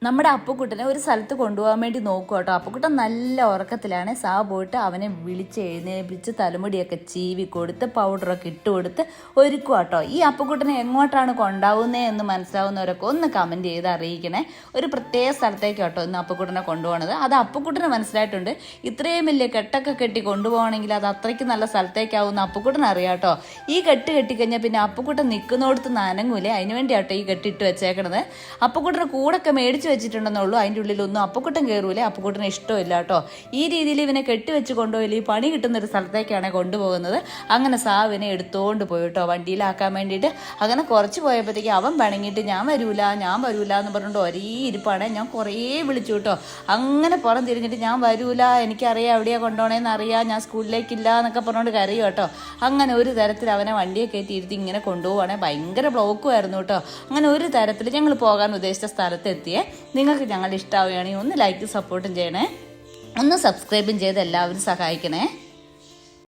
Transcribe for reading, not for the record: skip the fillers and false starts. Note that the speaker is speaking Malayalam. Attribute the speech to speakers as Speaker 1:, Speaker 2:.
Speaker 1: നമ്മുടെ അപ്പുക്കുട്ടനെ ഒരു സ്ഥലത്ത് കൊണ്ടുപോകാൻ വേണ്ടി നോക്കുക കേട്ടോ. അപ്പുക്കുട്ടൻ നല്ല ഉറക്കത്തിലാണ്. സാ പോയിട്ട് അവനെ വിളിച്ച് എഴുന്നേൽപ്പിച്ച് തലമുടിയൊക്കെ ചീവി കൊടുത്ത് പൗഡറൊക്കെ ഇട്ട് കൊടുത്ത് ഒരുക്കുക കേട്ടോ. ഈ അപ്പുക്കുട്ടനെ എങ്ങോട്ടാണ് കൊണ്ടാവുന്നത് എന്ന് മനസ്സിലാവുന്നവരൊക്കെ ഒന്ന് കമൻറ്റ് ചെയ്ത് അറിയിക്കണേ. ഒരു പ്രത്യേക സ്ഥലത്തേക്ക് കേട്ടോ ഇന്ന് അപ്പുക്കുട്ടനെ കൊണ്ടുപോകണത്. അത് അപ്പുക്കുട്ടന് മനസ്സിലായിട്ടുണ്ട്. ഇത്രയും വലിയ കെട്ടൊക്കെ കെട്ടി കൊണ്ടുപോകണമെങ്കിൽ അത് അത്രയ്ക്ക് നല്ല സ്ഥലത്തേക്കാവുന്ന അപ്പുക്കുട്ടൻ അറിയാം കേട്ടോ. ഈ കെട്ട് കെട്ടിക്കഴിഞ്ഞാൽ പിന്നെ അപ്പുക്കുട്ടൻ നിൽക്കുന്നിടത്ത് നനങ്ങൂലേ, അതിന് വേണ്ടിയാട്ടോ ഈ കെട്ടിട്ട് വെച്ചേക്കണത്. അപ്പുക്കുട്ടനെ കൂടൊക്കെ മേടിച്ച് വെച്ചിട്ടുണ്ടെന്നുള്ളൂ. അതിൻ്റെ ഉള്ളിലൊന്നും അപ്പുക്കുട്ടൻ കയറൂലേ, അപ്പുക്കുട്ടന് ഇഷ്ടമില്ല കേട്ടോ. ഈ രീതിയിൽ ഇവനെ കെട്ടിവെച്ച് കൊണ്ടുപോയില്ല, ഈ പണി കിട്ടുന്ന ഒരു സ്ഥലത്തേക്കാണ് കൊണ്ടുപോകുന്നത്. അങ്ങനെ സാവിനെ എടുത്തോണ്ട് പോയി കേട്ടോ വണ്ടിയിലാക്കാൻ വേണ്ടിയിട്ട്. അങ്ങനെ കുറച്ച് പോയപ്പോഴത്തേക്ക് അവൻ പിണങ്ങിയിട്ട് ഞാൻ വരൂല എന്ന് പറഞ്ഞുകൊണ്ട് ഒരേ ഇരിപ്പാണ്. ഞാൻ കുറേ വിളിച്ചു കേട്ടോ. അങ്ങനെ പുറം തിരിഞ്ഞിട്ട് ഞാൻ വരൂല, എനിക്കറിയാം എവിടെയാണ് കൊണ്ടുപോകണേന്ന് അറിയാം, ഞാൻ സ്കൂളിലേക്കില്ല എന്നൊക്കെ പറഞ്ഞുകൊണ്ട് കരയും കേട്ടോ. അങ്ങനെ ഒരു തരത്തിൽ അവനെ വണ്ടിയെ കയറ്റി ഇരുത്തി ഇങ്ങനെ കൊണ്ടുപോകുവാണെങ്കിൽ ഭയങ്കര ബ്ലോക്കുമായിരുന്നു കേട്ടോ. അങ്ങനെ ഒരു തരത്തിൽ ഞങ്ങൾ പോകാൻ ഉദ്ദേശിച്ച സ്ഥലത്ത് എത്തിയേ. നിങ്ങൾക്ക് ഞങ്ങൾ ഇഷ്ടമാവുകയാണെങ്കിൽ ഒന്ന് ലൈക്ക് സപ്പോർട്ടും ചെയ്യണേ, ഒന്ന് സബ്സ്ക്രൈബും ചെയ്ത് എല്ലാവരും സഹായിക്കണേ.